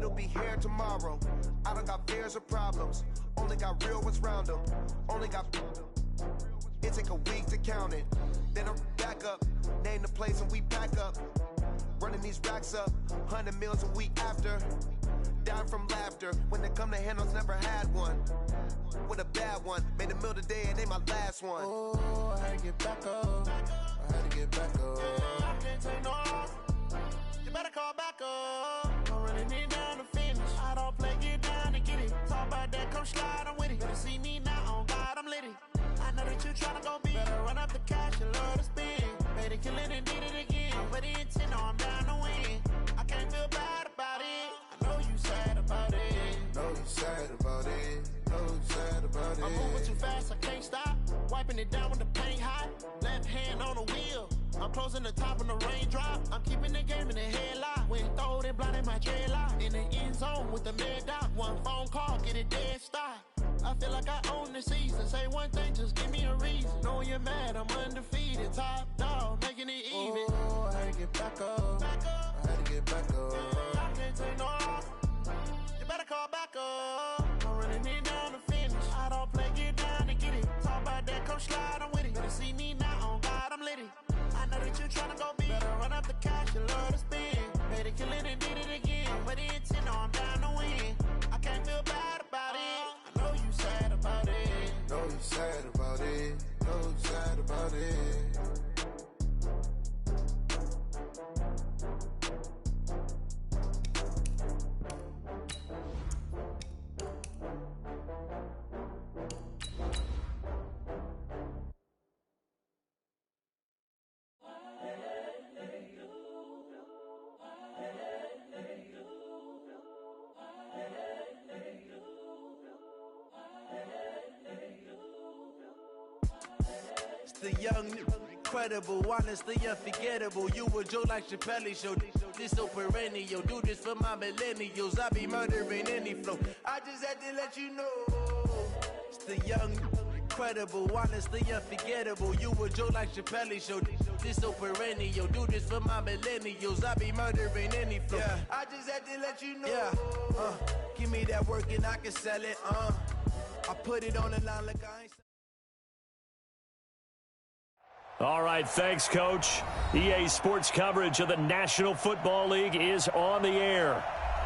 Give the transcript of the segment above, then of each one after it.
it'll be here tomorrow. I don't got fears or problems, only got real ones round them. Only got, it take a week to count it. Then I'm back up, name the place and we pack up. Running these racks up, 100 meals a week after. Down from laughter, when they come to handles, never had one. With a bad one, made a meal today and they my last one. Oh, I had to get back up, I had to get back up. I can't take no loss, you better call back up. I'm running it down to finish, I don't play, get down and get it. Talk about that, come slide, I'm with it. Better see me now, on God, I'm litty. I know that you tryna go big, better run up the cash, you love to spend. Better kill it and did it again, but the intent, no, I'm down to win. I can't feel bad about it, I know you sad about it. Know you sad about it, know you sad about it. I'm moving too fast, I can't stop. Wiping it down when the paint hot. Left hand on the wheel. I'm closing the top when the raindrop. I'm keeping the game in the headlock. When throw it, blinding my dreadlock. In the end zone with the mad dot. One phone call, get it dead stop. I feel like I own the season. Say one thing, just give me a reason. Knowing you're mad, I'm undefeated. Top dog, making it even. Oh, I had to get back up. I had to get back up. I can't take no loss. You better call back up. I'm running it down to finish. I don't play, get down and get it. Talk about that, come slide, I'm with it. Better see me now, on God, I'm litty. I know that you tryna go big. Better run up the cash, you love to spend. Better kill it and did it again. But the intent, no, I'm down to win. I can't feel bad about it. I know you sad about it. Know you sad about it, know you sad about it. The young, incredible, honestly unforgettable. You a Joe like Chappelle show. This so perennial. Do this for my millennials. I be murdering any flow. I just had to let you know. It's the young, incredible, honestly unforgettable. You a Joe like Chappelle show. This so perennial. Do this for my millennials. I be murdering any flow. Yeah. I just had to let you know. Yeah. Give me that work and I can sell it. I put it on the line like I ain't. All right, thanks, Coach. EA Sports coverage of the National Football League is on the air.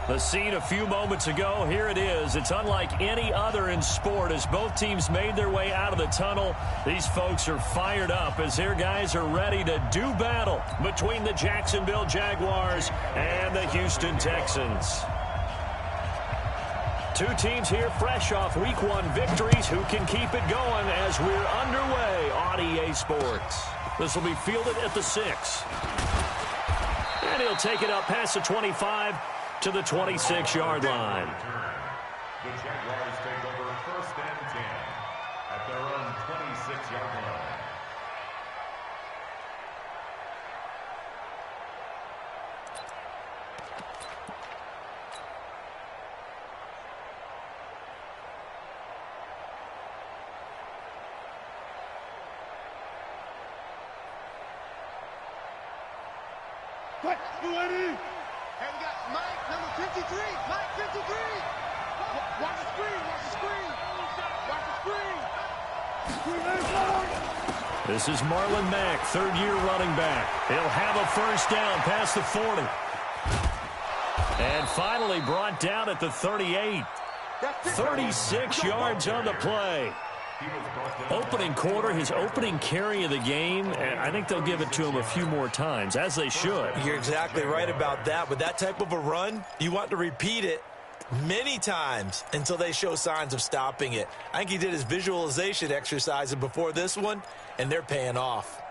The scene a few moments ago, here it is. It's unlike any other in sport as both teams made their way out of the tunnel. These folks are fired up as their guys are ready to do battle between the Jacksonville Jaguars and the Houston Texans. Two teams here fresh off Week 1 victories. Who can keep it going as we're underway on EA Sports? This will be fielded at the 6. And he'll take it up past the 25 to the 26-yard line. The Jaguars take over 1st and 10 at their own 26-yard line. Ready? And we got Mike, number 53. Mike, 53. Watch the screen. Watch the screen. Watch the screen. This is Marlon Mack, third-year running back. He'll have a first down past the 40. And finally brought down at the 38. 36 yards on the play. Opening quarter, his opening carry of the game, and I think they'll give it to him a few more times, as they should. You're exactly right about that. With that type of a run, you want to repeat it many times until they show signs of stopping it. I think he did his visualization exercises before this one, and they're paying off.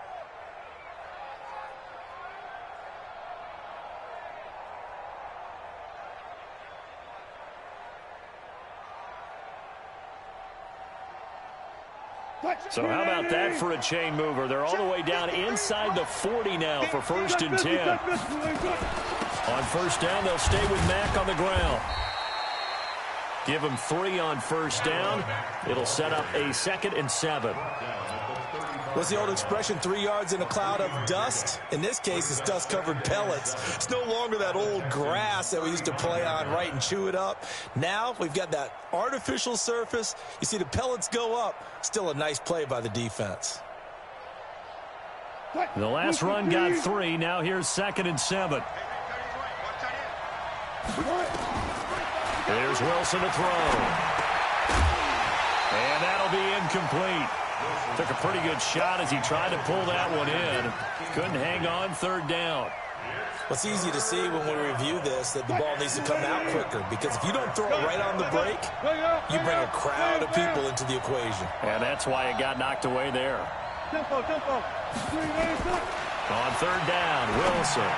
So how about that for a chain mover? They're all the way down inside the 40 now for 1st and 10. On first down, they'll stay with Mack on the ground. Give him 3 on first down. It'll set up a 2nd and 7. What's the old expression, 3 yards in a cloud of dust? In this case, it's dust-covered pellets. It's no longer that old grass that we used to play on, right, and chew it up. Now we've got that artificial surface. You see the pellets go up. Still a nice play by the defense. The last run got 3. Now here's 2nd and 7. There's Wilson to throw. And that'll be incomplete. Took a pretty good shot as he tried to pull that one in. Couldn't hang on 3rd down. Well, it's easy to see when we review this that the ball needs to come out quicker, because if you don't throw it right on the break, you bring a crowd of people into the equation. And that's why it got knocked away there. On 3rd down, Wilson.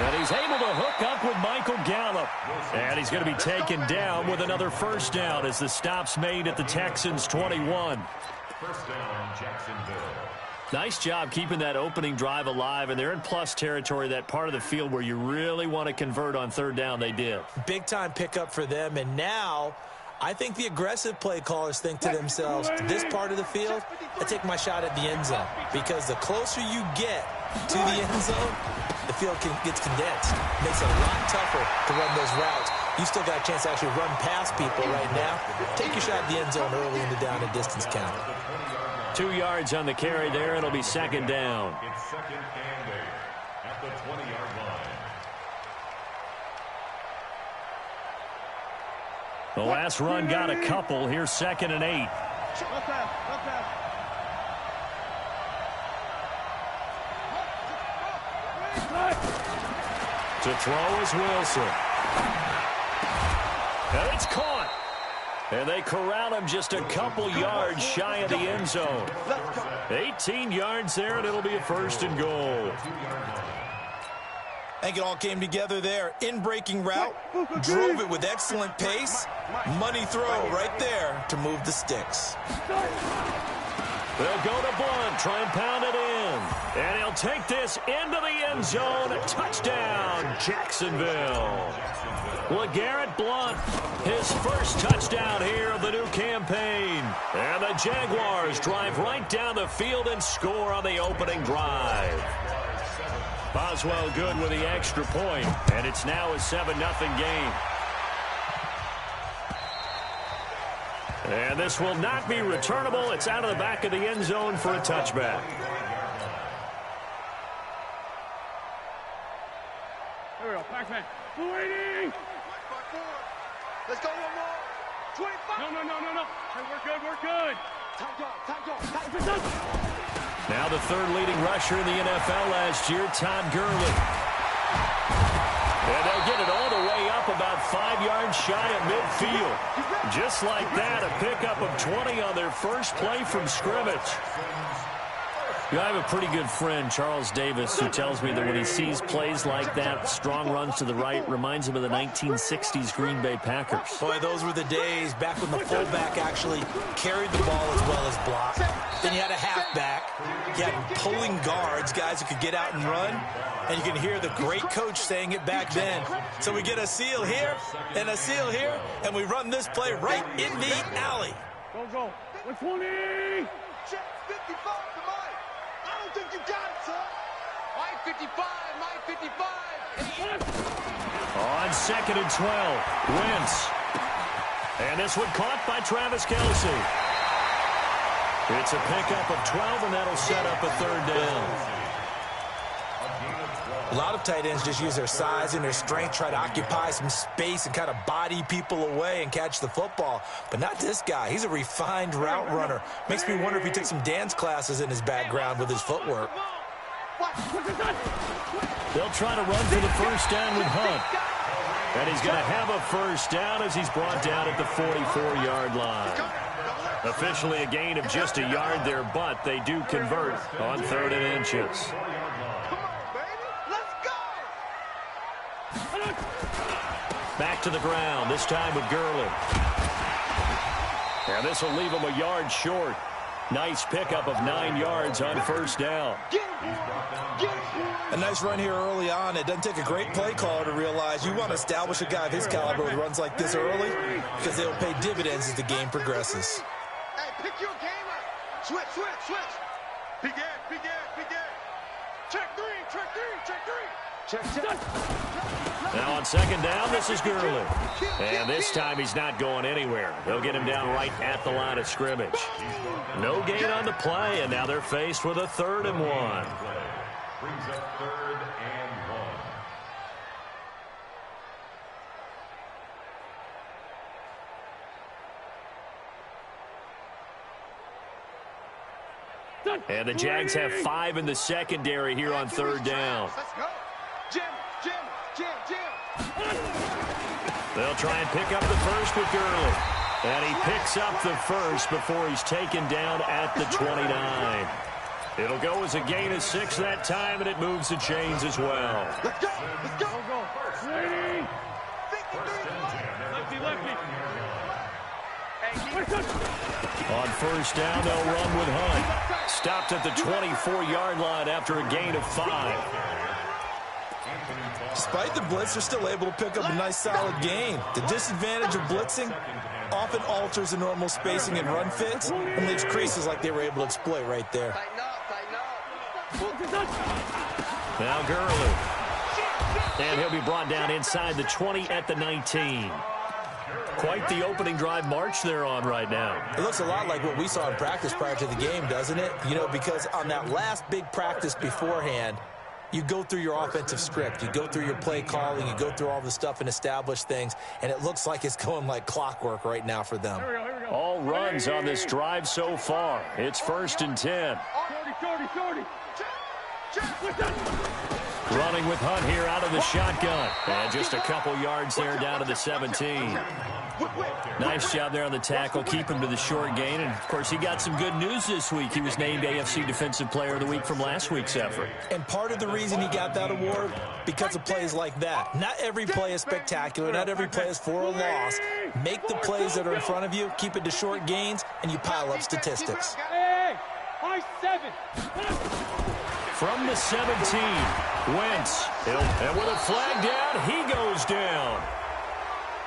And he's able to hook up with Michael Gallup. And he's going to be taken down with another 1st down as the stop's made at the Texans' 21. 1st down, Jacksonville. Nice job keeping that opening drive alive, and they're in plus territory, that part of the field where you really want to convert on 3rd down. They did. Big-time pickup for them, and now I think the aggressive play callers think to themselves, this part of the field, I take my shot at the end zone, because the closer you get to the end zone, the field gets condensed. It makes it a lot tougher to run those routes. You still got a chance to actually run past people right now. Take your shot at the end zone early in the down and distance count. 2 yards on the carry there. It'll be 2nd down. It's 2nd and 8 at the 20-yard line. The last run got a couple. Here's 2nd and 8. To throw is Wilson. And it's caught. And they corral him just a couple yards shy of the end zone. 18 yards there, and it'll be a 1st and goal. I think it all came together there. In-breaking route, drove it with excellent pace. Money throw right there to move the sticks. They'll go to Blunt, try and pound it in. And he'll take this into the end zone. Touchdown, Jacksonville. LeGarrette Blunt, his first touchdown here of the new campaign. And the Jaguars drive right down the field and score on the opening drive. Boswell good with the extra point, and it's now a 7-0 game. And this will not be returnable. It's out of the back of the end zone for a touchback. There we go, Pac-Man. Waiting! Let's go one more. 25. No. Hey, we're good. Time. Now the 3rd leading rusher in the NFL last year, Todd Gurley. And they'll get it all the way up about 5 yards shy of midfield. Just like that, a pickup of 20 on their first play from scrimmage. You know, I have a pretty good friend, Charles Davis, who tells me that when he sees plays like that, strong runs to the right, reminds him of the 1960s Green Bay Packers. Boy, those were the days back when the fullback actually carried the ball as well as blocked. Then you had a halfback. You had pulling guards, guys who could get out and run. And you can hear the great coach saying it back then. So we get a seal here and a seal here, and we run this play right in the alley. Go. 120. Check 55 to Mike. I don't think you got it, son. Mike 55. On 2nd and 12, Wentz. And this one caught by Travis Kelce. It's a pickup of 12, and that'll set up a 3rd down. A lot of tight ends just use their size and their strength, try to occupy some space and kind of body people away and catch the football. But not this guy. He's a refined route runner. Makes me wonder if he took some dance classes in his background with his footwork. They'll try to run for the 1st down with Hunt. And he's going to have a 1st down as he's brought down at the 44-yard line. Officially a gain of just a yard there, but they do convert on 3rd and inches. Back to the ground, this time with Gurley. And this will leave him a yard short. Nice pickup of 9 yards on first down. A nice run here early on. It doesn't take a great play caller to realize you want to establish a guy of his caliber with runs like this early because they'll pay dividends as the game progresses. Hey, pick your game up. Switch. Begin. Check three. Now on second down, this is Gurley. And this time he's not going anywhere. They'll get him down right at the line of scrimmage. No gain on the play, and now they're faced with a 3rd and 1. Brings up 3rd and 1. And the Jags have 5 in the secondary here on 3rd down. Let's go. Jim. They'll try and pick up the first with Gurley. And he picks up the first before he's taken down at the 29. It'll go as a gain of 6 that time, and it moves the chains as well. Let's go. On first down, they'll run with Hunt. Stopped at the 24-yard line after a gain of 5. Despite the blitz, they're still able to pick up a nice solid gain. The disadvantage of blitzing often alters the normal spacing and run fits and leaves creases like they were able to exploit right there. Now Gurley. And he'll be brought down inside the 20 at the 19. Quite the opening drive march they're on right now. It looks a lot like what we saw in practice prior to the game, doesn't it? You know, because on that last big practice beforehand, you go through your offensive script. You go through your play calling. You go through all the stuff and establish things. And it looks like it's going like clockwork right now for them. Here we go. All runs on this drive so far. It's 1st and 10. 40. Running with Hunt here out of the shotgun. And just a couple yards there down to the 17. Nice job there on the tackle. Keep him to the short gain. And, of course, he got some good news this week. He was named AFC Defensive Player of the Week from last week's effort. And part of the reason he got that award, because of plays like that. Not every play is spectacular. Not every play is for a loss. Make the plays that are in front of you, keep it to short gains, and you pile up statistics. Hey, high 7. From the 17, Wentz. And with a flag down, he goes down.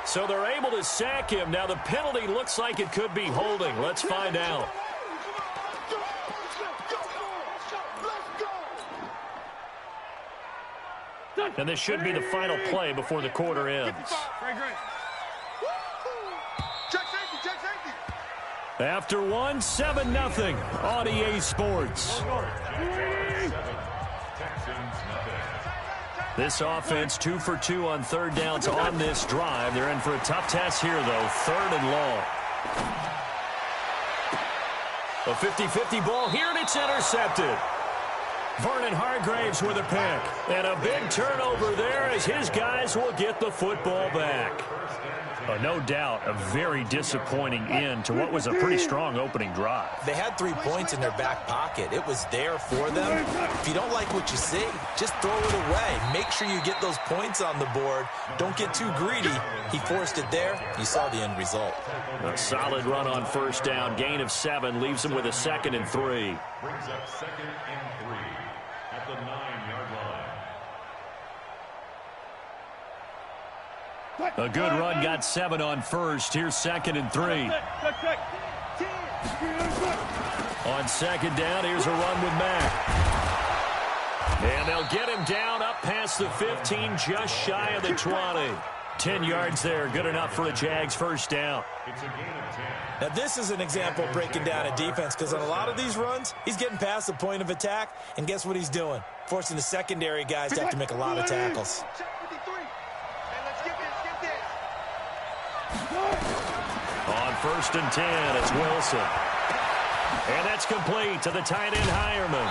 So they're able to sack him. Now the penalty looks like it could be holding. Let's find out. And this should be the final play before the quarter ends. Check safety. After one, 7-0 on EA Sports. This offense 2 for 2 on 3rd downs on this drive. They're in for a tough test here, though. 3rd and long. A 50-50 ball here, and it's intercepted. Vernon Hargraves with a pick. And a big turnover there as his guys will get the football back. No doubt a very disappointing end to what was a pretty strong opening drive. They had 3 points in their back pocket. It was there for them. If you don't like what you see, just throw it away. Make sure you get those points on the board. Don't get too greedy. He forced it there. You saw the end result. A solid run on first down. Gain of 7 leaves him with a 2nd and 3. Brings up 2nd and 3 at the 9-yard line. A good run, got 7 on first. Here's 2nd and 3. On 2nd down, here's a run with Mack. And they'll get him down up past the 15, just shy of the 20. 10 yards there, good enough for a Jags first down. It's a gain of 10. Now, this is an example of breaking down a defense because on a lot of these runs, he's getting past the point of attack, and guess what he's doing? Forcing the secondary guys to have to make a lot of tackles. On 1st and 10, it's Wilson. And that's complete to the tight end, Hireman.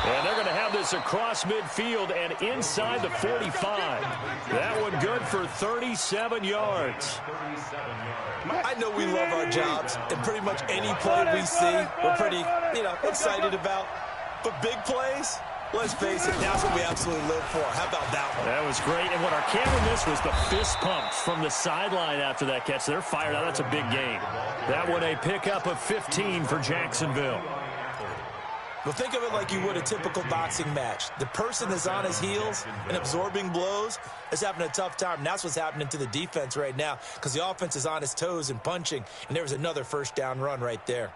And they're going to have this across midfield and inside the 45. That one good for 37 yards. I know we love our jobs, and pretty much any play we see, we're pretty, excited about. But big plays, Let's face it, that's what we absolutely live for. How about that one? That was great. And what our camera missed was the fist pumps from the sideline after that catch. They're fired out. That's a big game. That one a pickup of 15 for Jacksonville. Well, think of it like you would a typical boxing match. The person that's on his heels and absorbing blows is having a tough time. And that's what's happening to the defense right now because the offense is on his toes and punching. And there was another first down run right there.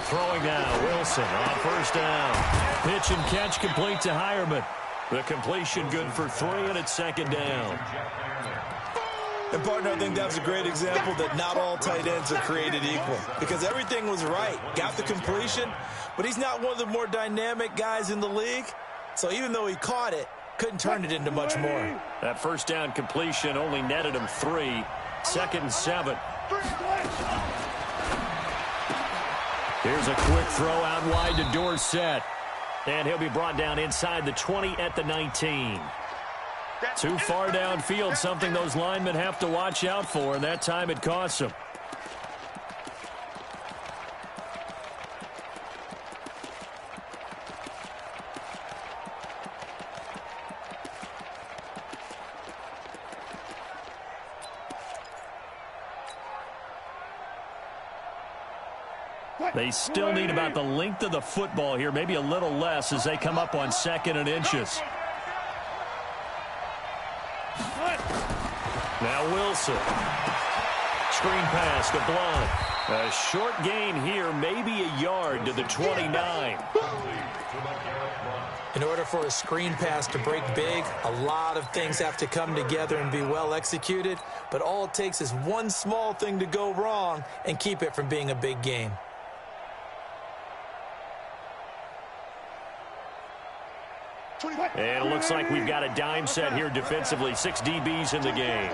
Throwing now, Wilson on first down. Pitch and catch complete to Hireman. The completion good for 3, and it's second down. And, partner, I think that was a great example that not all tight ends are created equal because everything was right. Got the completion, but he's not one of the more dynamic guys in the league. So even though he caught it, couldn't turn it into much more. That first down completion only netted him 3. Second and 7. Here's a quick throw out wide to Dorsett. And he'll be brought down inside the 20 at the 19. Too far downfield, something those linemen have to watch out for, and that time it costs them. They still need about the length of the football here, maybe a little less as they come up on 2nd and inches. Now Wilson. Screen pass to Blunt. A short gain here, maybe a yard to the 29. In order for a screen pass to break big, a lot of things have to come together and be well executed, but all it takes is one small thing to go wrong and keep it from being a big game. And it looks like we've got a dime set here defensively. 6 DBs in the game.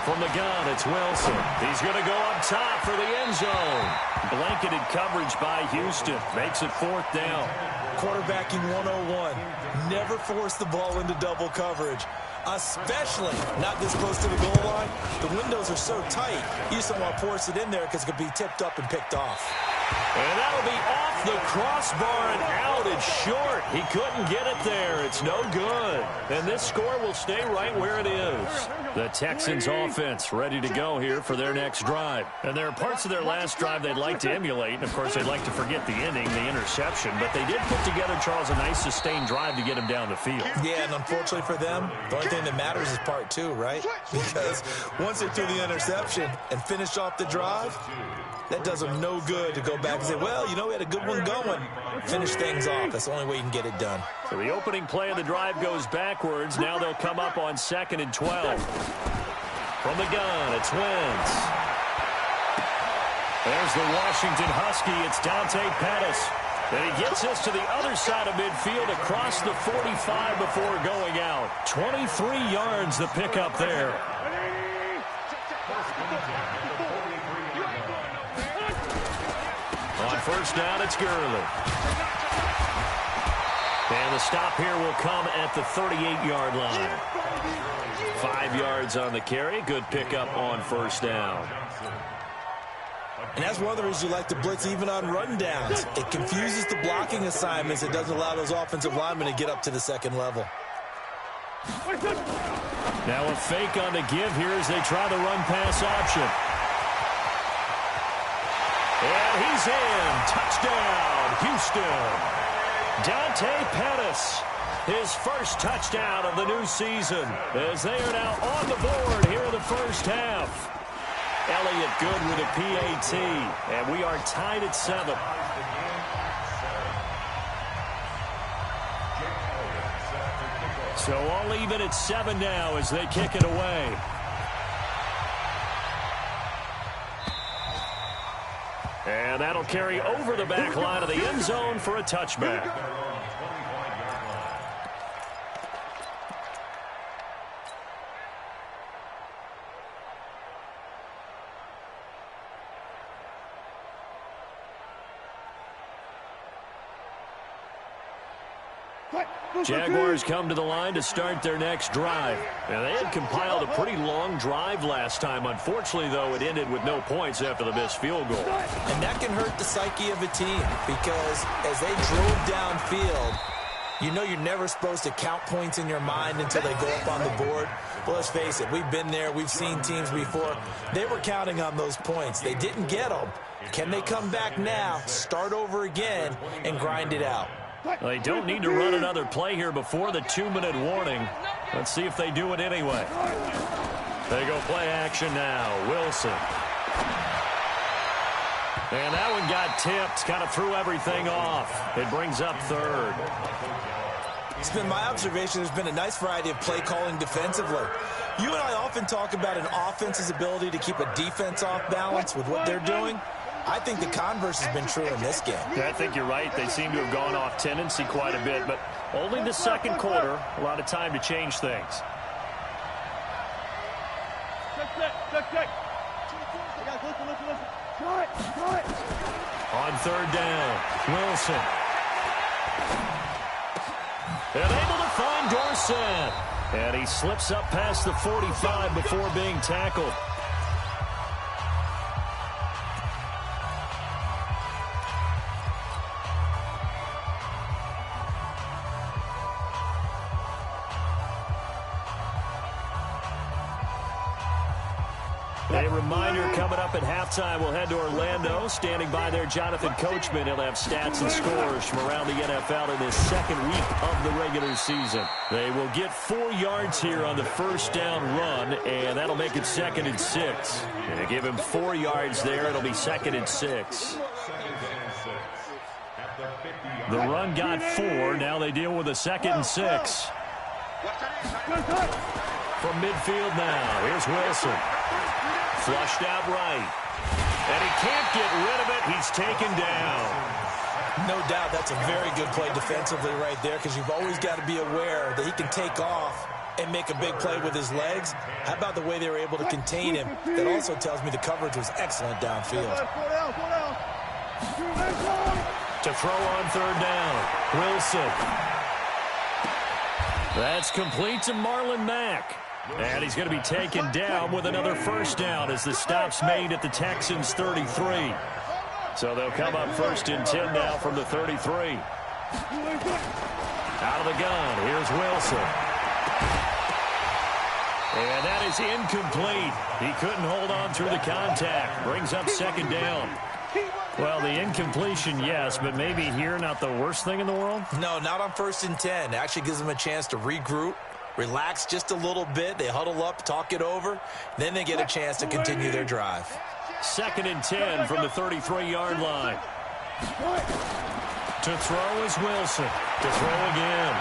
From the gun, it's Wilson. He's going to go up top for the end zone. Blanketed coverage by Houston. Makes it 4th down. Quarterbacking 101. Never force the ball into double coverage. Especially not this close to the goal line. The windows are so tight, you just don't want to force it in there because it could be tipped up and picked off. And that'll be off the crossbar and out. It's short. He couldn't get it there. It's no good. And this score will stay right where it is. The Texans offense ready to go here for their next drive. And there are parts of their last drive they'd like to emulate. And, of course, they'd like to forget the inning, the interception. But they did put together, Charles, a nice sustained drive to get him down the field. Yeah, and unfortunately for them, the only thing that matters is part 2, right? Because once they threw the interception and finished off the drive, that does them no good to go back and say, well, you know, we had a good one going. Finish things off. That's the only way you can get it done. So the opening play of the drive goes backwards. Now they'll come up on 2nd and 12. From the gun, it's Wentz. There's the Washington Husky. It's Dante Pettis. And he gets this to the other side of midfield across the 45 before going out. 23 yards the pickup there. On first down, it's Gurley. And the stop here will come at the 38-yard line. 5 yards on the carry. Good pickup on first down. And that's one of the reasons you like to blitz even on run downs. It confuses the blocking assignments. It doesn't allow those offensive linemen to get up to the second level. Now a fake on the give here as they try the run-pass option. And he's in. Touchdown, Houston. Dante Pettis, his first touchdown of the new season, as they are now on the board here in the first half. Elliott good with a PAT, and we are tied at 7. So all even at 7 now as they kick it away. And that'll carry over the back line of the end zone for a touchback. Jaguars come to the line to start their next drive. And they had compiled a pretty long drive last time. Unfortunately, though, it ended with no points after the missed field goal. And that can hurt the psyche of a team because as they drove downfield, you know you're never supposed to count points in your mind until they go up on the board. But let's face it, we've been there. We've seen teams before. They were counting on those points. They didn't get them. Can they come back now, start over again, and grind it out? They don't need to run another play here before the 2-minute warning. Let's see if they do it anyway. They go play action now. Wilson. And that one got tipped. Kind of threw everything off. It brings up third. It's been my observation there's been a nice variety of play calling defensively. You and I often talk about an offense's ability to keep a defense off balance with what they're doing. I think the converse has been true in this game. Yeah, I think you're right. They seem to have gone off tendency quite a bit, but only the second quarter. A lot of time to change things. Check. On third down, Wilson. And able to find Dorsett. And he slips up past the 45 before being tackled. A reminder coming up at halftime, we'll head to Orlando. Standing by there, Jonathan Coachman. He'll have stats and scores from around the NFL in this second week of the regular season. They will get 4 yards here on the first down run, and that'll make it 2nd and 6. And to give him 4 yards there, it'll be 2nd and 6. The run got 4. Now they deal with a 2nd and 6. From midfield now, here's Wilson. Flushed out right. And he can't get rid of it. He's taken down. No doubt that's a very good play defensively right there because you've always got to be aware that he can take off and make a big play with his legs. How about the way they were able to contain him? That also tells me the coverage was excellent downfield. To throw on third down, Wilson. That's complete to Marlon Mack. And he's going to be taken down with another first down as the stop's made at the Texans' 33. So they'll come up 1st and 10 now from the 33. Out of the gun, here's Wilson. And that is incomplete. He couldn't hold on through the contact. Brings up 2nd down. Well, the incompletion, yes, but maybe here not the worst thing in the world? No, not on 1st and 10. It actually gives them a chance to regroup. Relax just a little bit. They huddle up, talk it over. Then they get a chance to continue their drive. 2nd and 10 from the 33-yard line. To throw is Wilson. To throw again.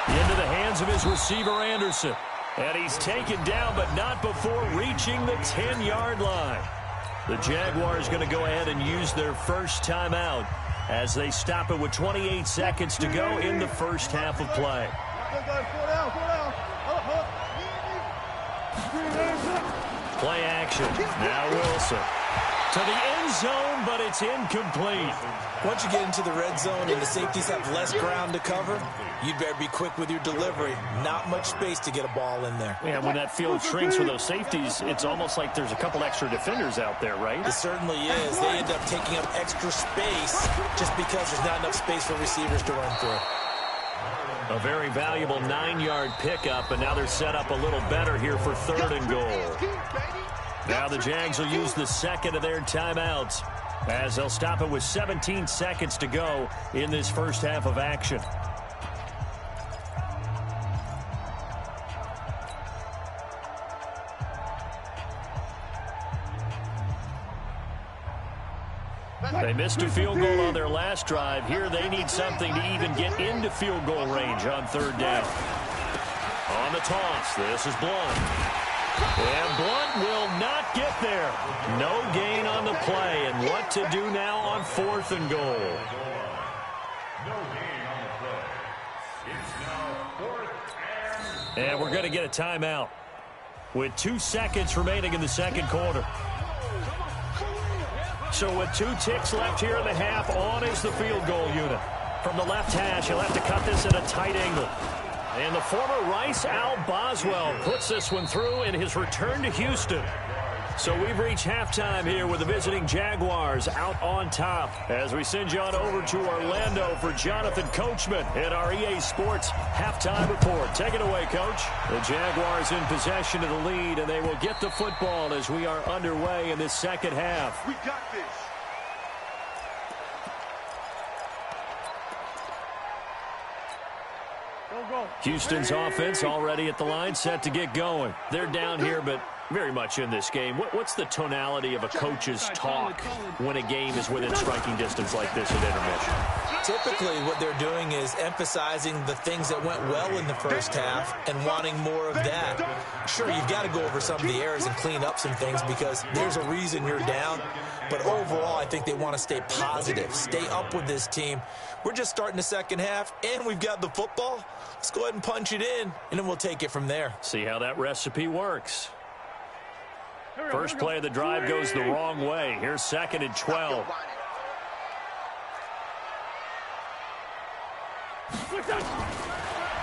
Into the hands of his receiver, Anderson. And he's taken down, but not before reaching the 10-yard line. The Jaguars going to go ahead and use their first timeout as they stop it with 28 seconds to go in the first half of play. Play action. Now Wilson. To the end zone, but it's incomplete. Once you get into the red zone and the safeties have less ground to cover, you'd better be quick with your delivery. Not much space to get a ball in there. Yeah, when that field shrinks for those safeties, it's almost like there's a couple extra defenders out there, right? It certainly is. They end up taking up extra space just because there's not enough space for receivers to run through. A very valuable 9-yard pickup, and now they're set up a little better here for 3rd and goal. Now the Jags will use the 2nd of their timeouts as they'll stop it with 17 seconds to go in this first half of action. They missed a field goal on their last drive. Here they need something to even get into field goal range on 3rd down. On the toss, this is Blunt. And Blunt will not get there. No gain on the play. And what to do now on 4th and goal? No gain on the play. It's now 4th and... And we're going to get a timeout with 2 seconds remaining in the second quarter. So with 2 ticks left here in the half, on is the field goal unit. from the left hash. He'll have to cut this at a tight angle. And the former Rice Al Boswell puts this one through in his return to Houston. So we've reached halftime here with the visiting Jaguars out on top. As we send you on over to Orlando for Jonathan Coachman in our EA Sports halftime report. Take it away, Coach. The Jaguars in possession of the lead, and they will get the football as we are underway in this second half. We got this. Houston's offense already at the line, set to get going. They're down here, but very much in this game. What's the tonality of a coach's talk when a game is within striking distance like this at intermission? Typically, what they're doing is emphasizing the things that went well in the first half and wanting more of that. Sure, you've got to go over some of the errors and clean up some things because there's a reason you're down. But overall, I think they want to stay positive, stay up with this team. We're just starting the second half, and we've got the football. Let's go ahead and punch it in, and then we'll take it from there. See how that recipe works. First play of the drive goes the wrong way. Here's 2nd and 12.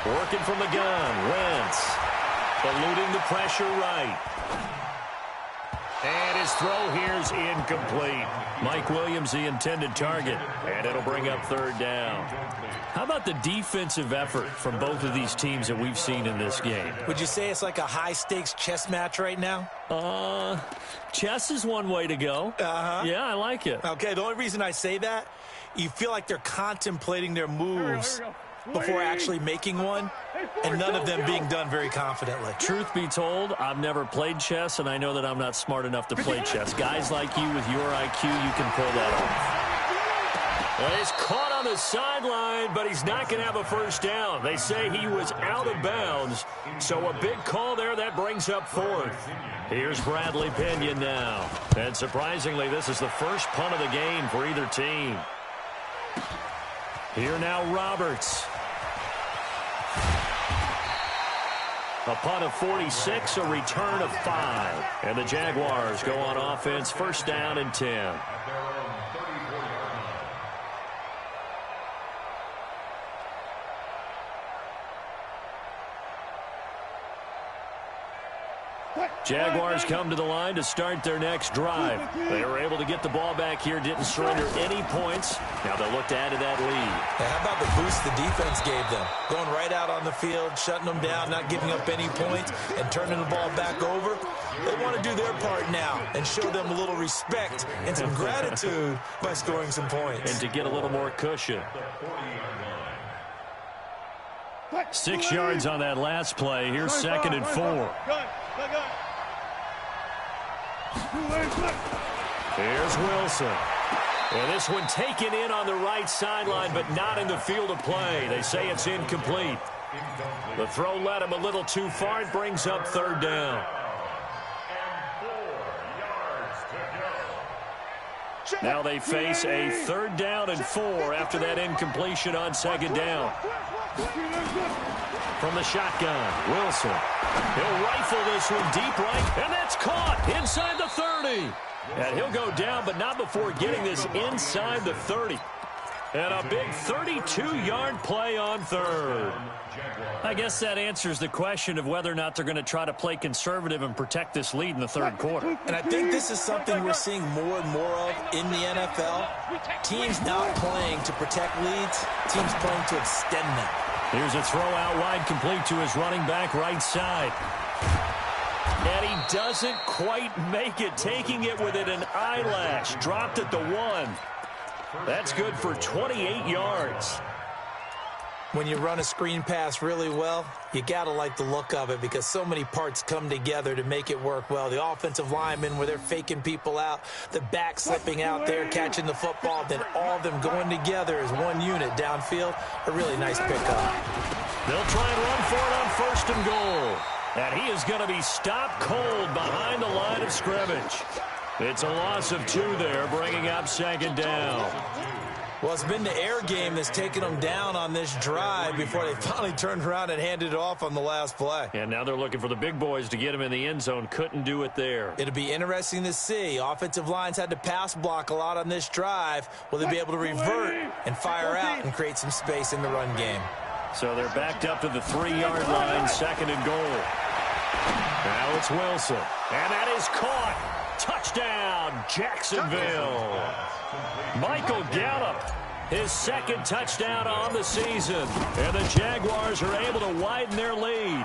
Working from the gun. Wentz eluding the pressure right. And his throw here's incomplete. Mike Williams, the intended target. And it'll bring up 3rd down. How about the defensive effort from both of these teams that we've seen in this game? Would you say it's like a high-stakes chess match right now? Chess is one way to go. Yeah, I like it. Okay, the only reason I say that, you feel like they're contemplating their moves before actually making one, and none of them being done very confidently. Truth be told, I've never played chess, and I know that I'm not smart enough to play chess. Guys like you with your IQ, you can pull that off. Well, he's caught on the sideline, but he's not going to have a first down. They say he was out of bounds, so a big call there that brings up 4th. Here's Bradley Pinion now. And surprisingly, this is the first punt of the game for either team. Here now, Roberts. A punt of 46, a return of 5. And the Jaguars go on offense, 1st down and 10. Jaguars come to the line to start their next drive. They were able to get the ball back here, didn't surrender any points. Now they'll look to add to that lead. Hey, how about the boost the defense gave them? Going right out on the field, shutting them down, not giving up any points, and turning the ball back over. They want to do their part now and show them a little respect and some gratitude by scoring some points. And to get a little more cushion. 6 yards on that last play. Here's 2nd and 4. Here's Wilson. And this one taken in on the right sideline, but not in the field of play. They say it's incomplete. The throw led him a little too far. It brings up 3rd down. Now they face a 3rd down and 4 after that incompletion on 2nd down. From the shotgun, Wilson. He'll rifle this one deep right, and that's caught inside the 30. And he'll go down, but not before getting this inside the 30. And a big 32-yard play on 3rd. I guess that answers the question of whether or not they're going to try to play conservative and protect this lead in the 3rd quarter. And I think this is something we're seeing more and more of in the NFL. Teams not playing to protect leads, teams playing to extend them. Here's a throw out wide, complete to his running back right side. And he doesn't quite make it, taking it within an eyelash. Dropped at the 1. That's good for 28 yards. When you run a screen pass really well, you got to like the look of it because so many parts come together to make it work well. The offensive linemen where they're faking people out, the back slipping out there, catching the football, then all of them going together as one unit downfield. A really nice pickup. They'll try and run for it on 1st and goal. And he is going to be stopped cold behind the line of scrimmage. It's a loss of 2 there, bringing up 2nd down. Well, it's been the air game that's taken them down on this drive before they finally turned around and handed it off on the last play. And now they're looking for the big boys to get him in the end zone. Couldn't do it there. It'll be interesting to see. Offensive lines had to pass block a lot on this drive. Will they be able to revert and fire out and create some space in the run game? So they're backed up to the 3-yard line, 2nd and goal. Now it's Wilson. And that is caught. Touchdown, Jacksonville. Michael Gallup, his 2nd touchdown on the season. And the Jaguars are able to widen their lead.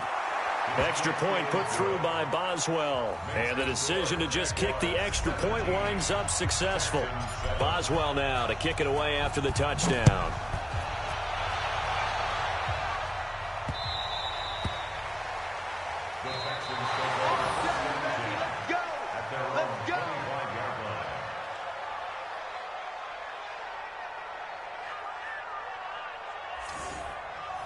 Extra point put through by Boswell. And the decision to just kick the extra point winds up successful. Boswell now to kick it away after the touchdown.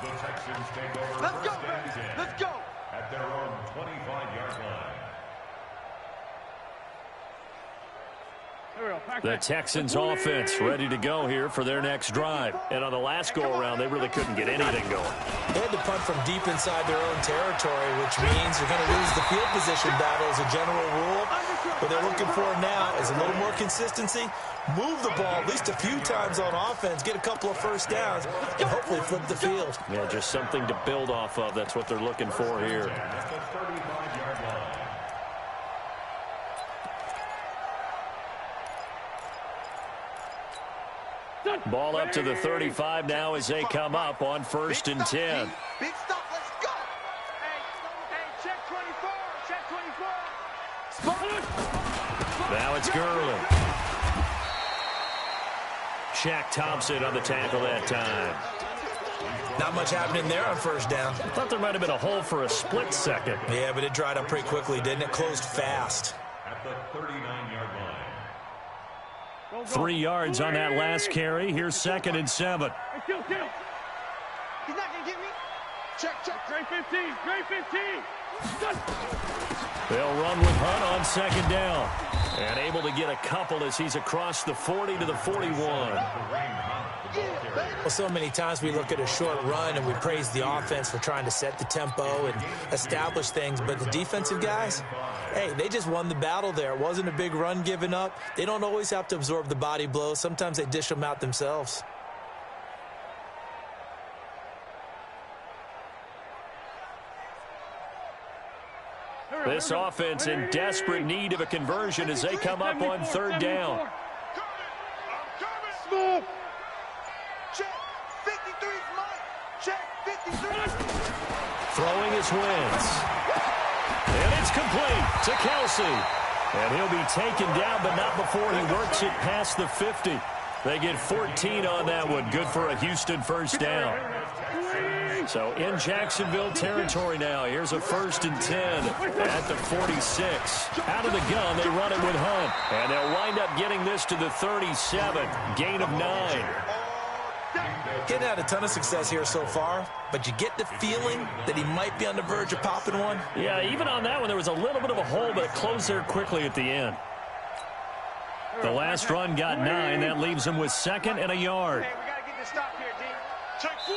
The Texans take over. Let's go, baby. Let's go. At their own 25-yard line. The Texans offense ready to go here for their next drive. And on the last go-around, they really couldn't get anything going. They had to punt from deep inside their own territory, which means you're going to lose the field position battle as a general rule. What they're looking for now is a little more consistency, move the ball at least a few times on offense, get a couple of first downs, and hopefully flip the field. Yeah, just something to build off of. That's what they're looking for here. At the 35-yard line. Ball up to the 35 now as they come up on 1st and 10. Big stop, let's go. Hey, check 24, check 24. Now it's Gurley. Shaq Thompson on the tackle that time. Not much happening there on 1st down. I thought there might have been a hole for a split second. Yeah, but it dried up pretty quickly, didn't it? Closed fast. At the 39-yard line. 3 yards on that last carry. Here's 2nd and 7. He's not going to get me. Check. Great 15, great 15. They'll run with Hunt on 2nd down. And able to get a couple as he's across the 40 to the 41. Well, so many times we look at a short run and we praise the offense for trying to set the tempo and establish things, but the defensive guys, hey, they just won the battle there. It wasn't a big run given up. They don't always have to absorb the body blows. Sometimes they dish them out themselves. This offense in desperate need of a conversion as they come up on 3rd down. Smooth. Check 53 is mine. Check 53. Throwing his wins. And it's complete to Kelsey. And he'll be taken down, but not before he works it past the 50. They get 14 on that one. Good for a Houston 1st down. So in Jacksonville territory now. Here's a 1st and 10 at the 46. Out of the gun, they run it with Hunt. And they'll wind up getting this to the 37. Gain of 9. Getting had a ton of success here so far, but you get the feeling that he might be on the verge of popping one. Yeah, even on that one, there was a little bit of a hole, but it closed there quickly at the end. The last run got 9. That leaves him with 2nd and a yard. Hey, we got to get this stop here, D. Check 4.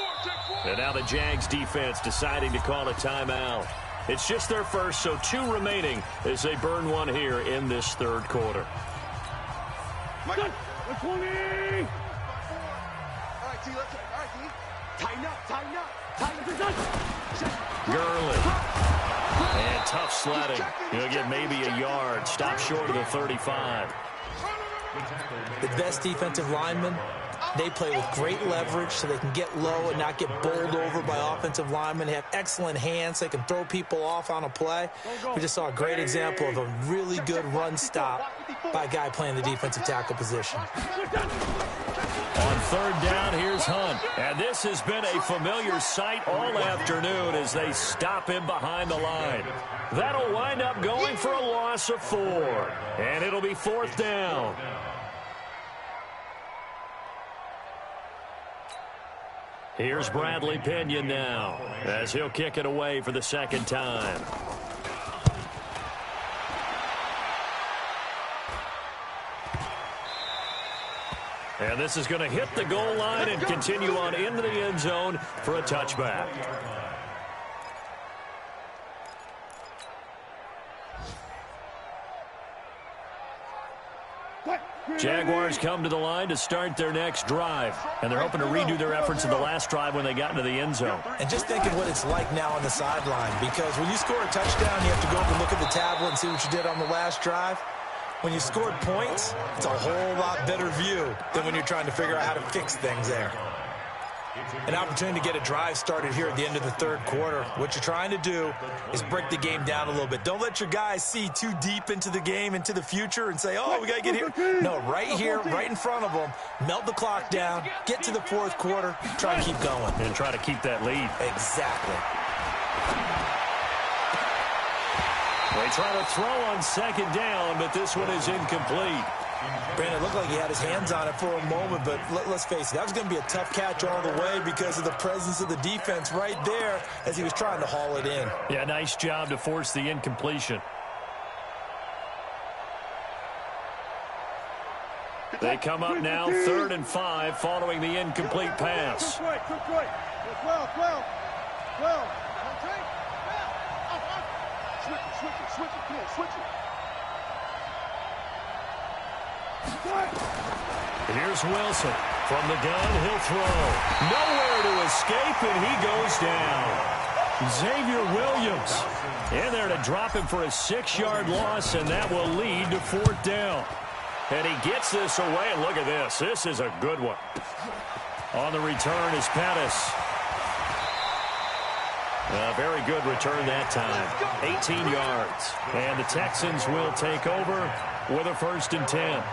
And now the Jags defense deciding to call a timeout. It's just their first, so 2 remaining as they burn one here in this 3rd quarter. Mike. 20. All right, T, let's go. All right, T. Tighten up. Gurley. And tough sledding. He'll get maybe a yard. Stop short of the 35. The best defensive linemen, they play with great leverage so they can get low and not get bowled over by offensive linemen. They have excellent hands. They can throw people off on a play. We just saw a great example of a really good run stop by a guy playing the defensive tackle position. On 3rd down, here's Hunt. And this has been a familiar sight all afternoon as they stop him behind the line. That'll wind up going for a loss of 4. And it'll be 4th down. Here's Bradley Pinion now as he'll kick it away for the 2nd time. And this is going to hit the goal line and continue on into the end zone for a touchback. Jaguars come to the line to start their next drive. And they're hoping to redo their efforts in the last drive when they got into the end zone. And just think of what it's like now on the sideline. Because when you score a touchdown, you have to go up and look at the tablet and see what you did on the last drive. When you scored points, it's a whole lot better view than when you're trying to figure out how to fix things there. An opportunity to get a drive started here at the end of the third quarter. What you're trying to do is break the game down a little bit. Don't let your guys see too deep into the game, into the future, and say, oh, we got to get here. No, right here, right in front of them, melt the clock down, get to the fourth quarter, try to keep going. And try to keep that lead. Exactly. They try to throw on second down, but this one is incomplete. Brandon, it looked like he had his hands on it for a moment, but let's face it, that was going to be a tough catch all the way because of the presence of the defense right there as he was trying to haul it in. Yeah, nice job to force the incompletion. They come up now 3rd and 5 following the incomplete pass. Quick. 12. Switch it. Come on, switch it. Here's Wilson. From the gun, he'll throw. Nowhere to escape, and he goes down. Xavier Williams in there to drop him for a 6-yard loss, and that will lead to 4th down. And he gets this away, and look at this. This is a good one. On the return is Pettis. A very good return that time. 18 yards. And the Texans will take over with a 1st and 10.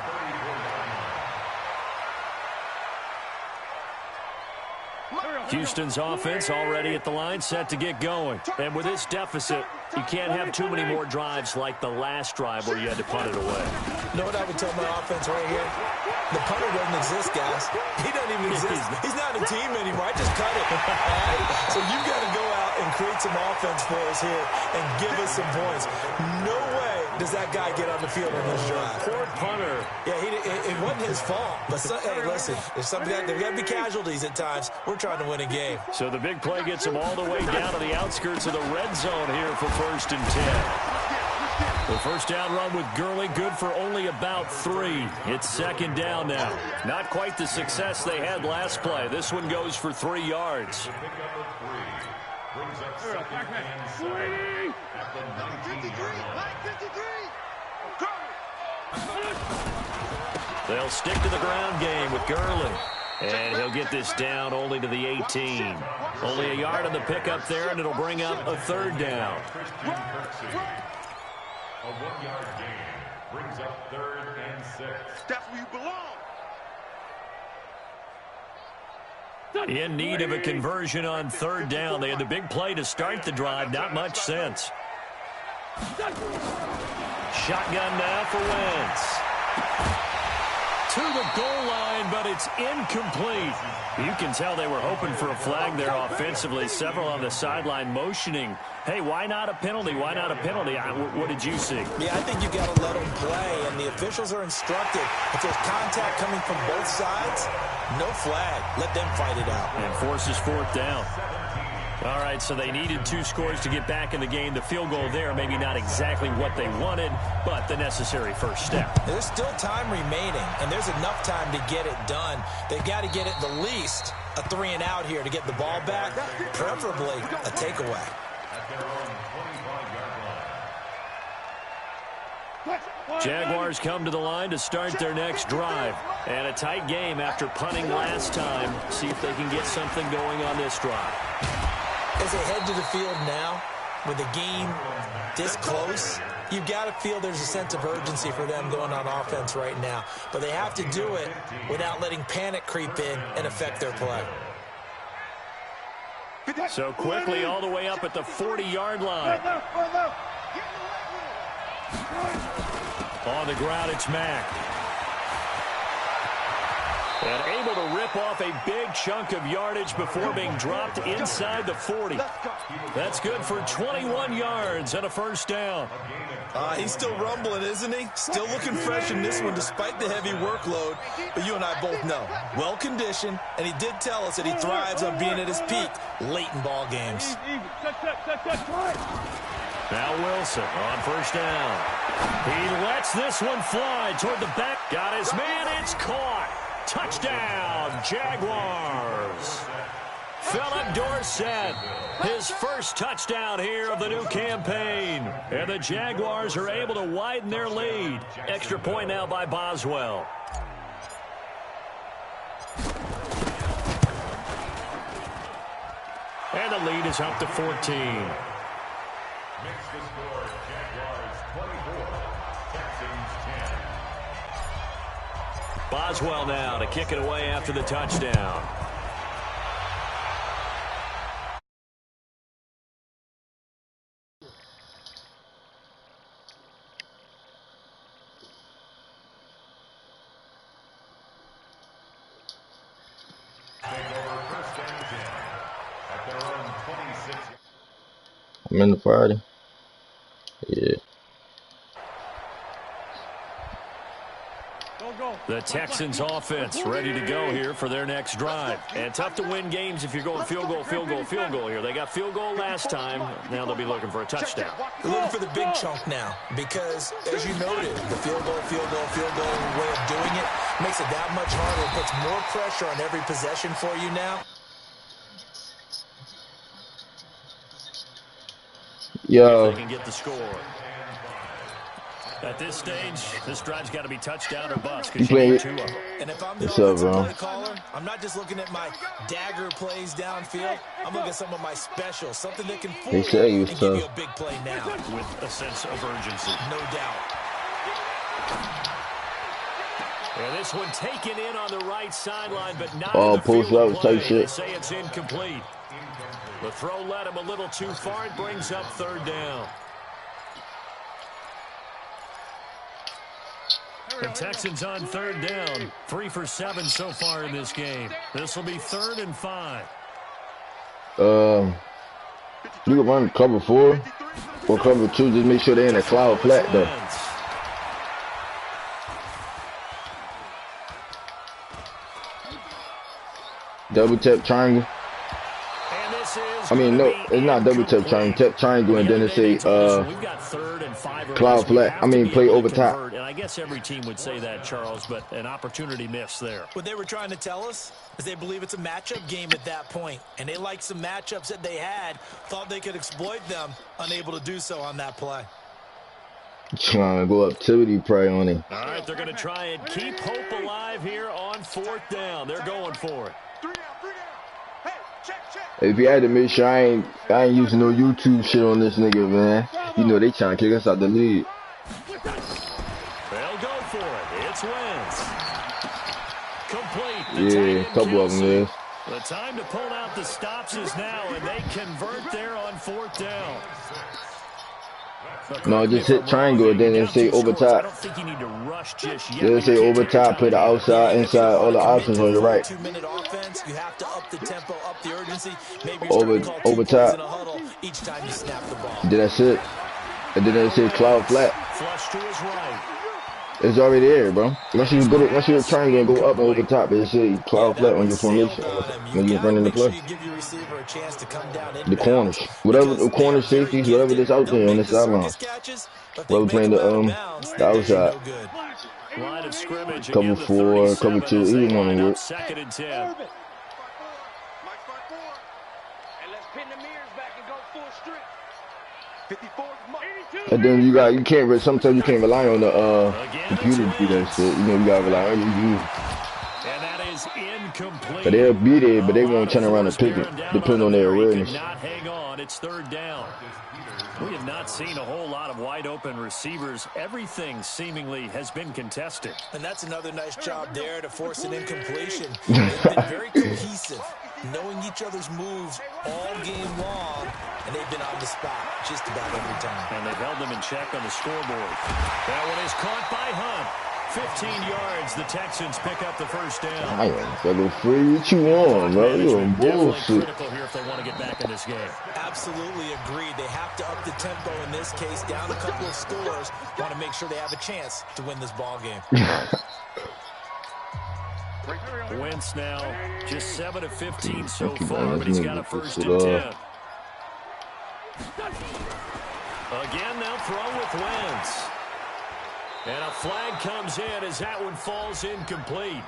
Houston's offense already at the line, set to get going. And with this deficit, you can't have too many more drives like the last drive where you had to punt it away. You know what I would tell my offense right here? The punter doesn't exist, guys. He doesn't even exist. He's not a team anymore. I just cut it. Right? So you've got to go out and create some offense for us here and give us some points. No way does that guy get on the field on this drive. Poor punter. Yeah, it wasn't his fault. But, hey, listen, there's there got to be casualties at times. We're trying to win a game. So the big play gets him all the way down to the outskirts of the red zone here for 1st and 10. The first down run with Gurley, good for only about 3. It's 2nd down now. Not quite the success they had last play. This one goes for 3 yards. They'll stick to the ground game with Gurley. And he'll get this down only to the 18. Only a yard on the pickup there, and it'll bring up a 3rd down. A 1-yard gain brings up 3rd and 6. That's where you belong. In need of a conversion on 3rd down. They had the big play to start the drive. Not much sense. Shotgun now for Wentz. To the goal line, but it's incomplete. You can tell they were hoping for a flag there offensively. Several on the sideline motioning. Hey, why not a penalty? Why not a penalty? What did you see? Yeah, I think you've got to let them play, and the officials are instructed. If there's contact coming from both sides, no flag. Let them fight it out. And forces 4th down. All right, so they needed 2 scores to get back in the game. The field goal there, maybe not exactly what they wanted, but the necessary first step. There's still time remaining, and there's enough time to get it done. They've got to get at the least a 3-and-out here to get the ball back, preferably a takeaway. Jaguars come to the line to start their next drive. And a tight game after punting last time. See if they can get something going on this drive. As they head to the field now, with the game this close, you've got to feel there's a sense of urgency for them going on offense right now. But they have to do it without letting panic creep in and affect their play. So quickly all the way up at the 40-yard line. On the ground, it's Mack. And able to rip off a big chunk of yardage before being dropped inside the 40. That's good for 21 yards and a first down. He's still rumbling, isn't he? Still looking fresh in this one despite the heavy workload. But you and I both know, well-conditioned, and he did tell us that he thrives on being at his peak late in ball games. Now Wilson on first down. He lets this one fly toward the back. Got his man. It's caught. Touchdown, Jaguars. Philip Dorsett, his first touchdown here of the new campaign. And the Jaguars are able to widen their lead. Extra point now by Boswell. And the lead is up to 14. Makes the score Jaguars 24, Texans 10. Boswell now to kick it away after the touchdown. I'm in the party. Yeah. The Texans offense ready to go here for their next drive. And tough to win games if you're going field goal, field goal, field goal here. They got field goal last time. Now they'll be looking for a touchdown. They're looking for the big chunk now because, as you noted, the field goal way of doing it makes it that much harder. It puts more pressure on every possession for you now. Yo. They can get the score. At this stage, this drive's got to be touchdown or bust. You play it. And if I'm the What's up, offensive bro? play caller, I'm not just looking at my dagger plays downfield. I'm looking at some of my specials, something that can fool you say and you give you tough. a big play now. With a sense of urgency. No doubt. And this one taken in on the right sideline, but not Oh, in the post field of route play. type shit. They say it's incomplete. The throw led him a little too far. It brings up third down. The Texans on third down. 3 for 7 so far in this game. This will be 3rd and 5. You can run cover 4 or cover 2. Just make sure they're in a cloud flat though. Double tap triangle. I mean, no, it's not double tap triangle. Tap triangle and then it say cloud flat. I mean, play over top. And I guess every team would say that, Charles, but an opportunity missed there. What they were trying to tell us is they believe it's a matchup game at that point, and they liked some matchups that they had, thought they could exploit them, unable to do so on that play. Trying to go activity prey on him. All right, they're going to try and keep hope alive here on 4th down. They're going for it. If you had to make sure I ain't using no YouTube shit on this nigga, man. You know they trying to kick us out the league. They'll go for it. It's Wentz. Complete. Yeah, a couple of them is. The time to pull out the stops is now, and they convert there on 4th down. No, just hit triangle and then it say over top. I don't think you need to rush just yet. Then it say over top, play the outside, inside, all the options on your right. 2-minute offense, you have to up the tempo, up the urgency. Maybe Over top. Each time you snap the ball. Then that's it. And then it say cloud flat. Flush to his right. It's already there, bro. Once you hit triangle and go up and over top, it say cloud flat on your formation when you run in the play. The corners, whatever the corner safeties, whatever that's out there on the sideline. Whether playing the outside. Line of scrimmage. Cover 4, cover 2, either one will work. 2nd and 10. And then sometimes you can't rely on the computer to do that shit. You know, you gotta rely on you. And that is incomplete. But they'll be there, but they won't turn around and pick it, depending on their awareness. Not hang on. It's 3rd down. We have not seen a whole lot of wide open receivers. Everything seemingly has been contested. And that's another nice job there to force an incompletion. They've been very cohesive, knowing each other's moves all game long, and they've been on the spot just about every time. And they've held them in check on the scoreboard. That one is caught by Hunt. 15 yards. The Texans pick up the first down. I am so free. What you want, bro? You on bullshit. Critical here if they want to get back in this game. Absolutely agreed. They have to up the tempo in this case, down a couple of scores. Want to make sure they have a chance to win this ball game. Wentz now just 7 of 15 so far, but he's got a first and 10. Again, they'll throw with Wentz. And a flag comes in as that one falls incomplete.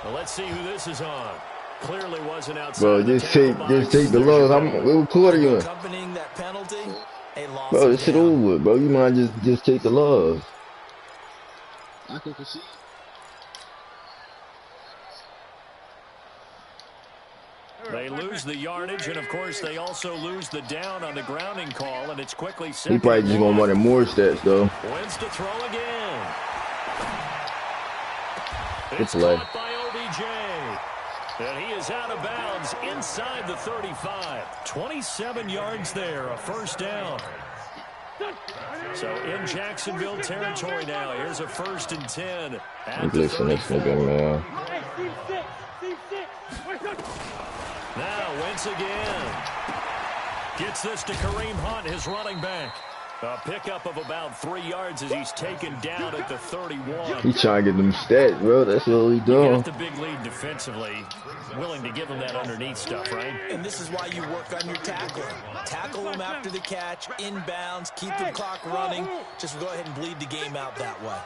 Well, let's see who this is on. Clearly wasn't outside. Bro, just take the loss. What quarter you in? Accompanying that penalty, a loss. Bro, this shit over with, bro. You might just take the loss. I can concede. They lose the yardage, and of course they also lose the down on the grounding call, and it's quickly second. He probably just gonna want more stats though. Wins to throw again. Good It's play. caught by OBJ. And he is out of bounds inside the 35. 27 yards there, a first down. So in Jacksonville territory now. Here's a first and 10 at the 34. Man. Now Wentz again. Gets this to Kareem Hunt, his running back. A pickup of about 3 yards as he's taken down at the 31. He trying to get them stats, bro. That's all he doing. You got the big lead defensively. Willing to give him that underneath stuff, right? And this is why you work on your tackling. Tackle them after the catch, inbounds, keep the clock running. Just go ahead and bleed the game out that way.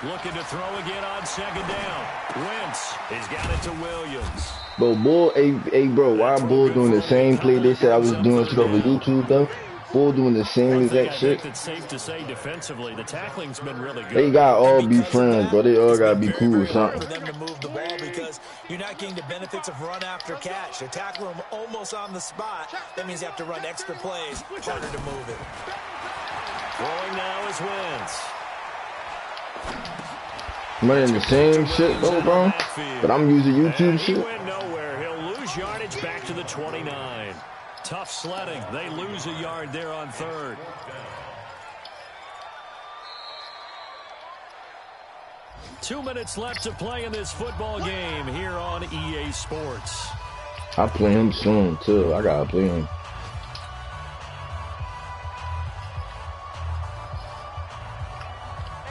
Looking to throw again on second down. Wentz has got it to Williams. Bro, Bull, hey, bro, why Bull doing the same play they said I was doing shit over YouTube, though? Bull doing the same exact shit. It's safe to say defensively, the tackling's been really good. They gotta all be friends, bro. They all gotta be cool or something. For them to move the ball because you're not getting the benefits of run after catch. They tackle them almost on the spot. That means you have to run extra plays, harder to move it. Throwing now is Wentz. I'm running the same shit, though, bro. But I'm using YouTube shit. He went nowhere. He'll lose yardage back to the 29. Tough sledding. They lose a yard there on third. Two minutes left to play in this football game here on EA Sports. I play him soon, too. I gotta play him.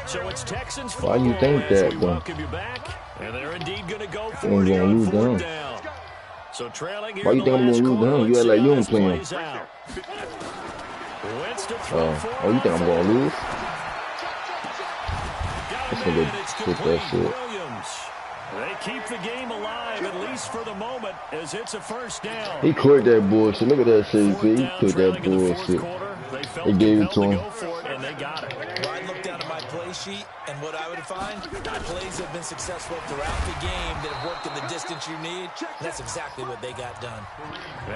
So it's Texans Why you think that, though? Welcome you back, and they're indeed going to go for it on fourth down. So trailing here. Why you think I'm gonna lose down? You act like you don't play him. Oh, you think I'm gonna lose? This nigga took that shit. They keep the game alive, at least for the moment, as it's a first down. He cleared that bullshit. Look at that shit, P. He cleared that bullshit. They gave it to him. And they got it. Well, I looked down at my play sheet, and what I would find, plays have been successful throughout the game that have worked in the distance you need. And that's exactly what they got done.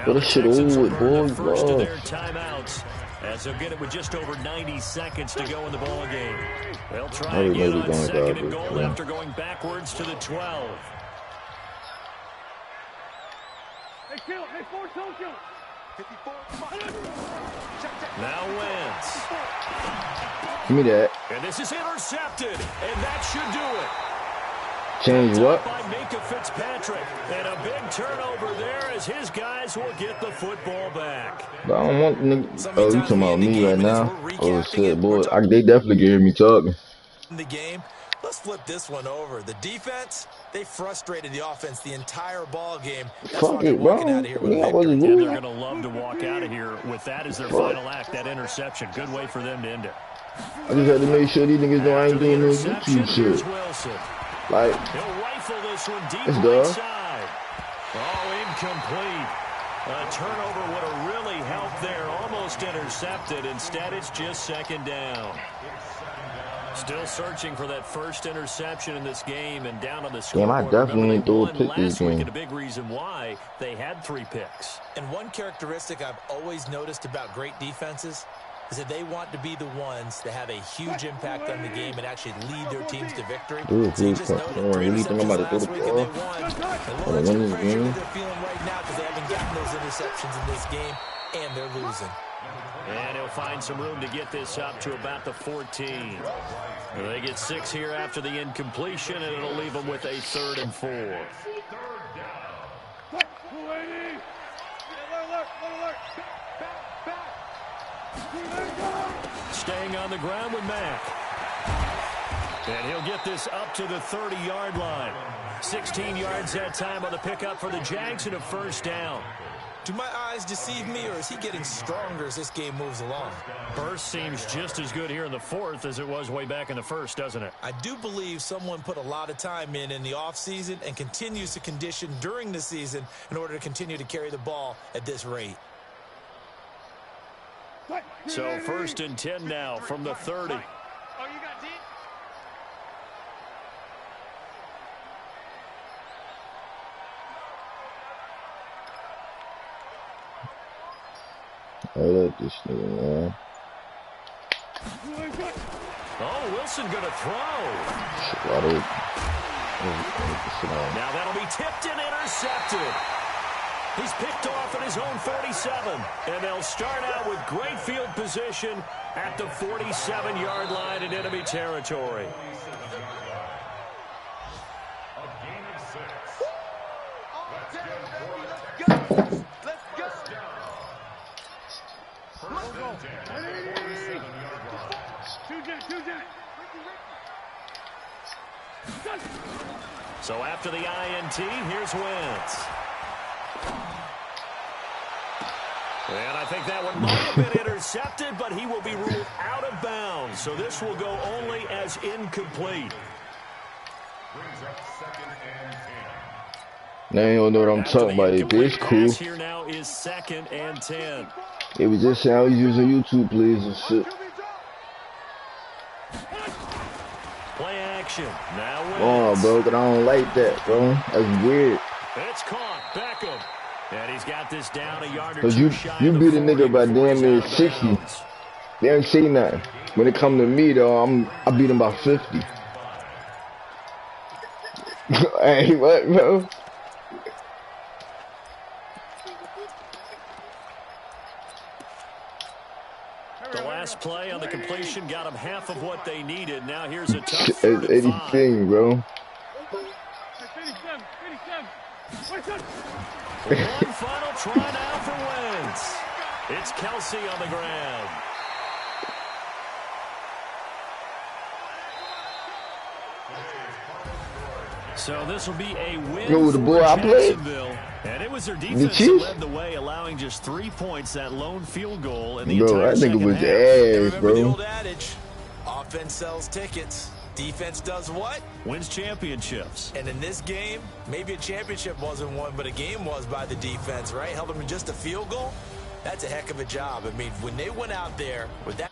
What a shit over with, boys. First of their timeouts, as they'll get it with just over 90 seconds to go in the ball game. They'll try again on second and goal after going backwards to the 12. Now Wentz. Give me that. And this is intercepted, and that should do it. Change what? By Minka Fitzpatrick, and a big turnover there as his guys will get the football back. But I don't want nigga. Oh, you talking about me right now? Oh shit, boy. They definitely can hear me talking. The game. Let's flip this one over. The defense, they frustrated the offense the entire ball game. That's fuck it, bro. Yeah, I wasn't They're moving. going to love to walk out of here with that as their final act, that interception. Good way for them to end it. I just had to make sure these niggas know I ain't doing no YouTube shit. Like, he'll rifle this one deep it's right side. Oh, incomplete. A turnover would have really helped there. Almost intercepted. Instead, it's just second down. Still searching for that first interception in this game and down on the scoreboard. damn, I definitely ain't throw a pick this game. And a big reason why they had 3 picks. And one characteristic I've always noticed about great defenses is that they want to be the ones that have a huge impact on the game and actually lead their teams to victory. Dude, So you just know that 3 interceptions last week and they won. And we'll let you pressure they're feeling right now because they haven't gotten those interceptions in this game and they're losing. And he'll find some room to get this up to about the 14. They get 6 here after the incompletion, and it'll leave them with a 3rd and 4. Staying on the ground with Mack. And he'll get this up to the 30-yard line. 16 yards that time on the pickup for the Jags and a 1st down. Do my eyes deceive me, or is he getting stronger as this game moves along? Burst seems just as good here in the 4th as it was way back in the 1st, doesn't it? I do believe someone put a lot of time in the offseason and continues to condition during the season in order to continue to carry the ball at this rate. So 1st and 10 now from the 30. I like this nigga, man. Oh, Wilson gonna throw. Now that'll be tipped and intercepted. He's picked off at his own 47. And they'll start out with great field position at the 47-yard line in enemy territory. So after the INT, here's Wentz. And I think that one might have been intercepted, but he will be ruled out of bounds. So this will go only as incomplete. Now you don't know what I'm talking about. It's cool. Here now is 2nd and 10. It was just how he's using YouTube plays and shit. Play action. Now Wentz. Oh, bro, but I don't like that, bro. That's weird. It's caught. Beckham. And he's got this down a yard or Cause two you beat a nigga by damn near 60. They ain't say nothing. When it come to me though, I beat him by 50. Hey, what, bro? The last play on the completion got them half of what they needed. Now here's a tough It's anything, bro. One final try now for Wentz. It's Kelsey on the ground. So this will be a win Yo, the boy I played. And it was their defense that led the way, allowing just 3 points, that lone field goal in the bro, entire that nigga was ass, bro. The bro. old adage, offense sells tickets. Defense does what? Wins championships. And in this game, maybe a championship wasn't won, but a game was by the defense, right? Held them to just a field goal. That's a heck of a job. I mean, when they went out there with that.